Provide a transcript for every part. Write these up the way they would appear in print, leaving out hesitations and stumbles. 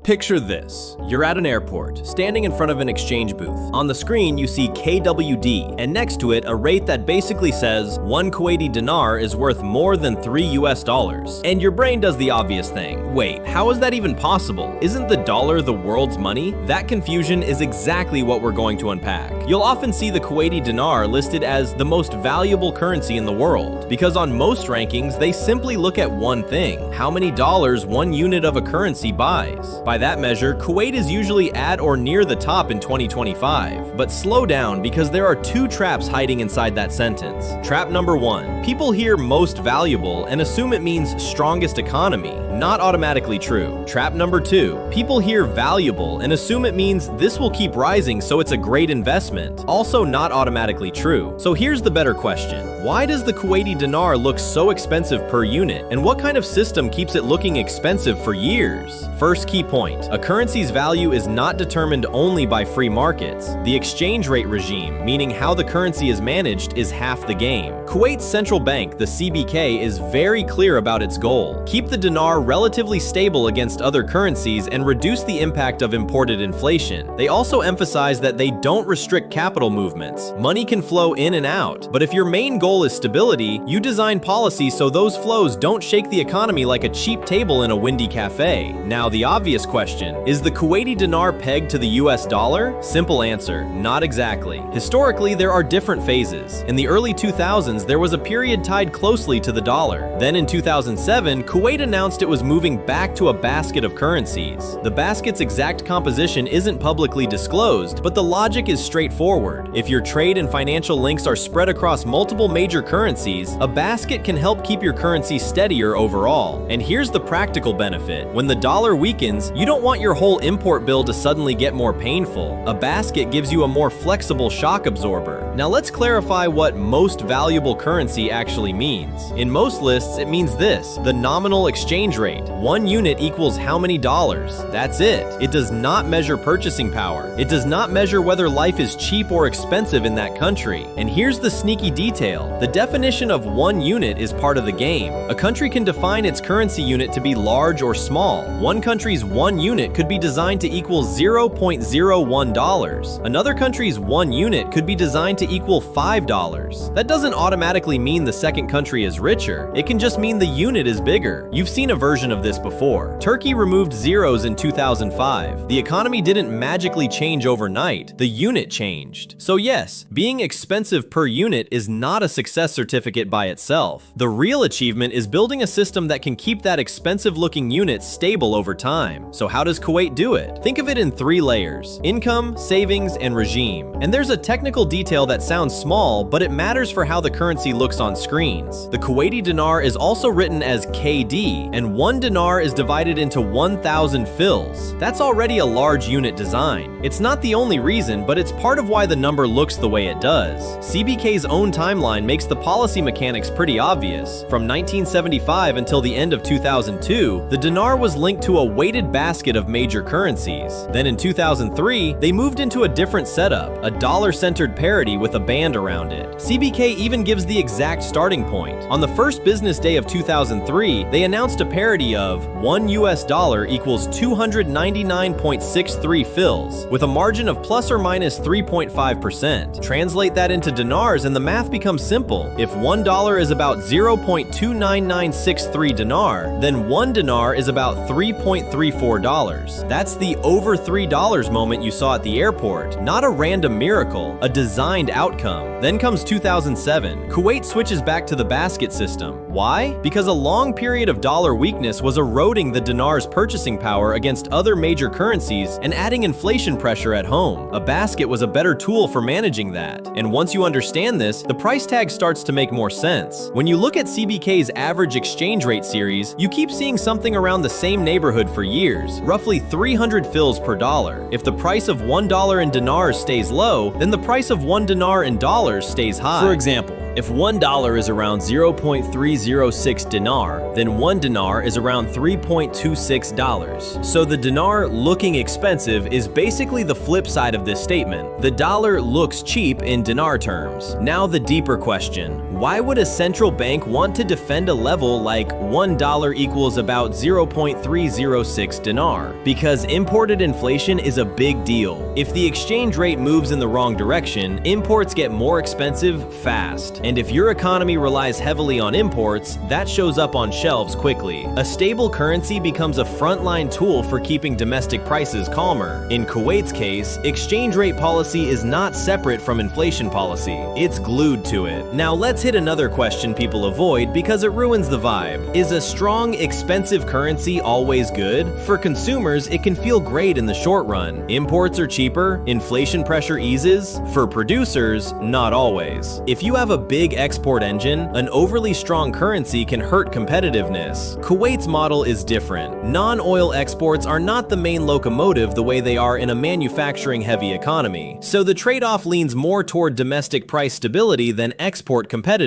Picture this. You're at an airport, standing in front of an exchange booth. On the screen, you see KWD, and next to it, a rate that basically says 1 Kuwaiti dinar is worth more than $3. And your brain does the obvious thing. Wait, how is that even possible? Isn't the dollar the world's money? That confusion is exactly what we're going to unpack. You'll often see the Kuwaiti dinar listed as the most valuable currency in the world, because on most rankings, they simply look at one thing: how many dollars one unit of a currency buys. By that measure, Kuwait is usually at or near the top in 2025. But slow down, because there are two traps hiding inside that sentence. Trap number one: people hear most valuable and assume it means strongest economy. Not automatically true. Trap number two: people hear valuable and assume it means this will keep rising, so it's a great investment. Also not automatically true. So here's the better question: why does the Kuwaiti dinar look so expensive per unit, and what kind of system keeps it looking expensive for years? First key point: a currency's value is not determined only by free markets. The exchange rate regime, meaning how the currency is managed, is half the game. Kuwait's central bank, the CBK, is very clear about its goal: keep the dinar relatively stable against other currencies and reduce the impact of imported inflation. They also emphasize that they don't restrict capital movements. Money can flow in and out, but if your main goal is stability, you design policies so those flows don't shake the economy like a cheap table in a windy cafe. Now, the obvious question: is the Kuwaiti dinar pegged to the US dollar? Simple answer: not exactly. Historically, there are different phases. In the early 2000s, there was a period tied closely to the dollar. Then in 2007, Kuwait announced it was moving back to a basket of currencies. The basket's exact composition isn't publicly disclosed, but the logic is straightforward. If your trade and financial links are spread across multiple major currencies, a basket can help keep your currency steadier overall. And here's the practical benefit: when the dollar weakens, you don't want your whole import bill to suddenly get more painful. A basket gives you a more flexible shock absorber. Now let's clarify what most valuable currency actually means. In most lists, it means this: the nominal exchange rate. 1 unit equals how many dollars. That's it. It does not measure purchasing power. It does not measure whether life is cheap or expensive in that country. And here's the sneaky detail: the definition of 1 unit is part of the game. A country can define its currency unit to be large or small. One country's 1 unit could be designed to equal $0.01. Another country's 1 unit could be designed to equal $5. That doesn't automatically mean the second country is richer. It can just mean the unit is bigger. You've seen a version of this before. Turkey removed zeros in 2005. The economy didn't magically change overnight. The unit changed. So yes, being expensive per unit is not a success certificate by itself. The real achievement is building a system that can keep that expensive-looking unit stable over time. So how does Kuwait do it? Think of it in 3 layers: income, savings, and regime. And there's a technical detail that sounds small, but it matters for how the currency looks on screens. The Kuwaiti dinar is also written as KD, and 1 dinar is divided into 1,000 fils. That's already a large unit design. It's not the only reason, but it's part of why the number looks the way it does. CBK's own timeline makes the policy mechanics pretty obvious. From 1975 until the end of 2002, the dinar was linked to a weighted basket of major currencies. Then in 2003, they moved into a different setup, a dollar-centered parity with a band around it. CBK even gives the exact starting point. On the first business day of 2003, they announced a parity of $1 equals 299.63 fils, with a margin of plus or minus 3.5%. Translate that into dinars and the math becomes simple. If $1 is about 0.29963 dinar, then 1 dinar is about $3.34. That's the over $3 moment you saw at the airport, not a random miracle, a designed outcome. Then comes 2007. Kuwait switches back to the basket system. Why? Because a long period of dollar weakness was eroding the dinar's purchasing power against other major currencies and adding inflation pressure at home. A basket was a better tool for managing that. And once you understand this, the price tag starts to make more sense. When you look at CBK's average exchange rate series, you keep seeing something around the same neighborhood for years, roughly 300 fils per dollar. If the price of $1 in dinars stays low, then the price of 1 dinar in dollars stays high. For example, if $1 is around 0.306 dinar, then 1 dinar is around $3.26. So the dinar looking expensive is basically the flip side of this statement. The dollar looks cheap in dinar terms. Now the deeper question: Why would a central bank want to defend a level like $1 equals about 0.306 dinar? Because imported inflation is a big deal. If the exchange rate moves in the wrong direction, imports get more expensive fast. And if your economy relies heavily on imports, that shows up on shelves quickly. A stable currency becomes a frontline tool for keeping domestic prices calmer. In Kuwait's case, exchange rate policy is not separate from inflation policy. It's glued to it. Now let's hit another question people avoid because it ruins the vibe. Is a strong, expensive currency always good? For consumers, it can feel great in the short run. Imports are cheaper, inflation pressure eases. For producers, not always. If you have a big export engine, an overly strong currency can hurt competitiveness. Kuwait's model is different. Non-oil exports are not the main locomotive the way they are in a manufacturing-heavy economy. So the trade-off leans more toward domestic price stability than export competitiveness.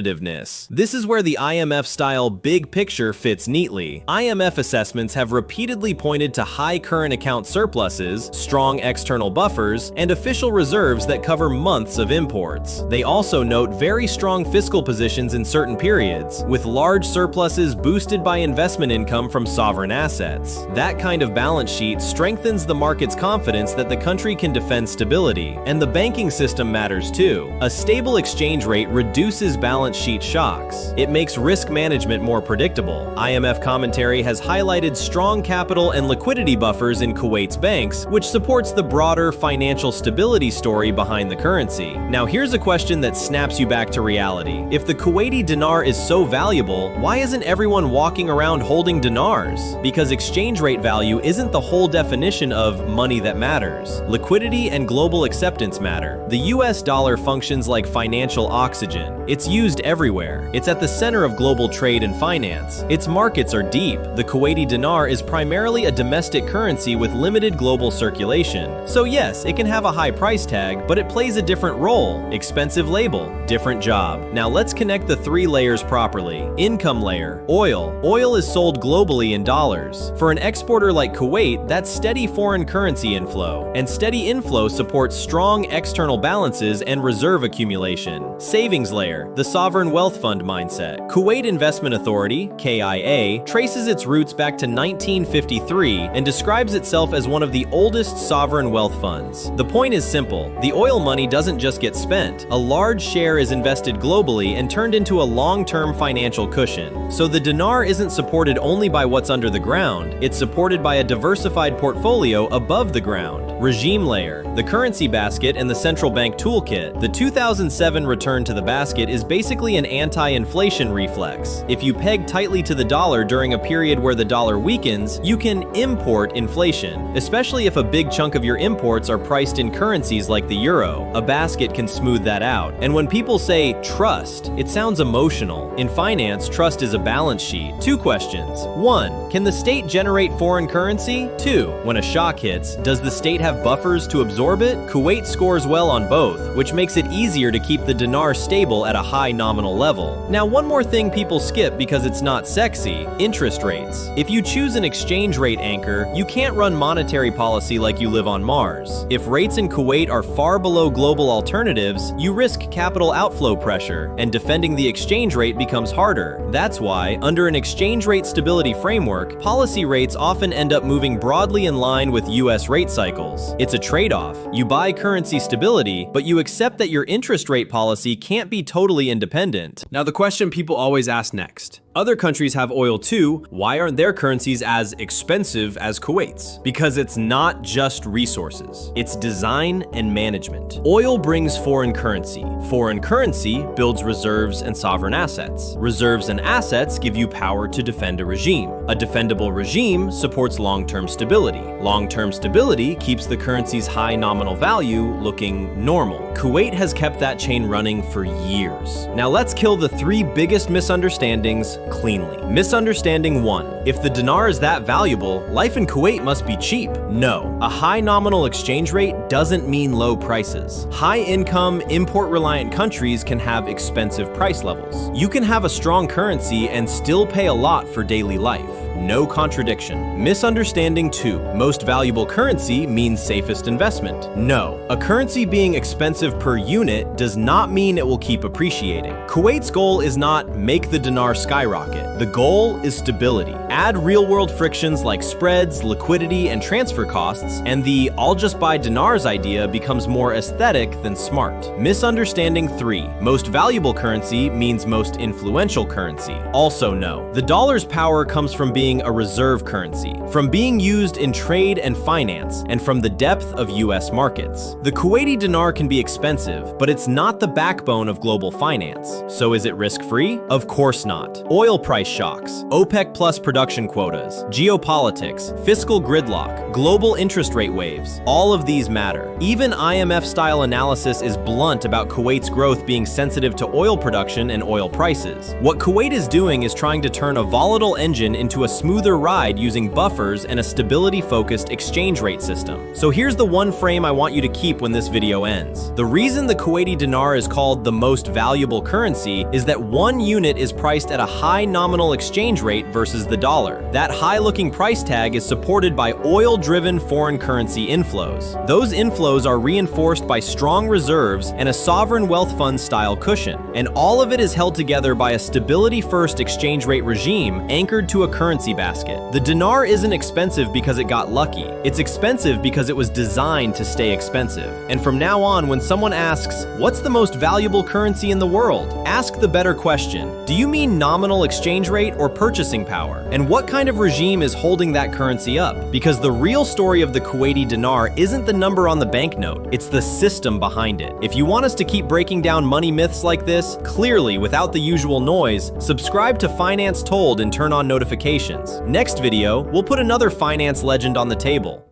This is where the IMF-style big picture fits neatly. IMF assessments have repeatedly pointed to high current account surpluses, strong external buffers, and official reserves that cover months of imports. They also note very strong fiscal positions in certain periods, with large surpluses boosted by investment income from sovereign assets. That kind of balance sheet strengthens the market's confidence that the country can defend stability, and the banking system matters too. A stable exchange rate reduces balance sheet shocks. It makes risk management more predictable. IMF commentary has highlighted strong capital and liquidity buffers in Kuwait's banks, which supports the broader financial stability story behind the currency. Now here's a question that snaps you back to reality. If the Kuwaiti dinar is so valuable, why isn't everyone walking around holding dinars? Because exchange rate value isn't the whole definition of money that matters. Liquidity and global acceptance matter. The US dollar functions like financial oxygen. It's used everywhere. It's at the center of global trade and finance. Its markets are deep. The Kuwaiti dinar is primarily a domestic currency with limited global circulation. So yes, it can have a high price tag, but it plays a different role. Expensive label, different job. Now let's connect the three layers properly. Income layer, oil. Oil is sold globally in dollars. For an exporter like Kuwait, that's steady foreign currency inflow. And steady inflow supports strong external balances and reserve accumulation. Savings layer, the sovereign wealth fund mindset. Kuwait Investment Authority, KIA, traces its roots back to 1953 and describes itself as one of the oldest sovereign wealth funds. The point is simple. The oil money doesn't just get spent. A large share is invested globally and turned into a long-term financial cushion. So the dinar isn't supported only by what's under the ground, it's supported by a diversified portfolio above the ground. Regime layer, the currency basket and the central bank toolkit. The 2007 return to the basket is basically an anti-inflation reflex. If you peg tightly to the dollar during a period where the dollar weakens, you can import inflation, especially if a big chunk of your imports are priced in currencies like the euro. A basket can smooth that out. And when people say trust, it sounds emotional. In finance, trust is a balance sheet. Two questions. 1. Can the state generate foreign currency? 2. When a shock hits, does the state have buffers to absorb it? Kuwait scores well on both, which makes it easier to keep the dinar stable at a high nominal level. Now, one more thing people skip because it's not sexy: interest rates. If you choose an exchange rate anchor, you can't run monetary policy like you live on Mars. If rates in Kuwait are far below global alternatives, you risk capital outflow pressure, and defending the exchange rate becomes harder. That's why, under an exchange rate stability framework, policy rates often end up moving broadly in line with US rate cycles. It's a trade-off. You buy currency stability, but you accept that your interest rate policy can't be totally independent. Now the question people always ask next. Other countries have oil too, why aren't their currencies as expensive as Kuwait's? Because it's not just resources, it's design and management. Oil brings foreign currency. Foreign currency builds reserves and sovereign assets. Reserves and assets give you power to defend a regime. A defendable regime supports long-term stability. Long-term stability keeps the currency's high nominal value looking normal. Kuwait has kept that chain running for years. Now let's kill the three biggest misunderstandings cleanly. Misunderstanding 1. If the dinar is that valuable, life in Kuwait must be cheap. No. A high nominal exchange rate doesn't mean low prices. High-income, import-reliant countries can have expensive price levels. You can have a strong currency and still pay a lot for daily life. no contradiction. Misunderstanding 2. Most valuable currency means safest investment. No, a currency being expensive per unit does not mean it will keep appreciating. Kuwait's goal is not make the dinar skyrocket. The goal is stability. Add real-world frictions like spreads, liquidity, and transfer costs, and the "I'll just buy dinars" idea becomes more aesthetic than smart. Misunderstanding 3. Most valuable currency means most influential currency. Also no. The dollar's power comes from being a reserve currency, from being used in trade and finance, and from the depth of US markets. The Kuwaiti dinar can be expensive, but it's not the backbone of global finance. So is it risk-free? Of course not. Oil price shocks, OPEC plus production quotas, geopolitics, fiscal gridlock, global interest rate waves, all of these matter. Even IMF-style analysis is blunt about Kuwait's growth being sensitive to oil production and oil prices. What Kuwait is doing is trying to turn a volatile engine into a smoother ride using buffers and a stability-focused exchange rate system. So here's the one frame I want you to keep when this video ends. The reason the Kuwaiti dinar is called the most valuable currency is that one unit is priced at a high nominal exchange rate versus the dollar. That high-looking price tag is supported by oil-driven foreign currency inflows. Those inflows are reinforced by strong reserves and a sovereign wealth fund style cushion, and all of it is held together by a stability-first exchange rate regime anchored to a currency basket. The dinar isn't expensive because it got lucky. It's expensive because it was designed to stay expensive. And from now on, when someone asks, "What's the most valuable currency in the world?" ask the better question. Do you mean nominal exchange rate or purchasing power? And what kind of regime is holding that currency up? Because the real story of the Kuwaiti dinar isn't the number on the banknote, it's the system behind it. If you want us to keep breaking down money myths like this, clearly without the usual noise, subscribe to Finance Told and turn on notifications. Next video, we'll put another finance legend on the table.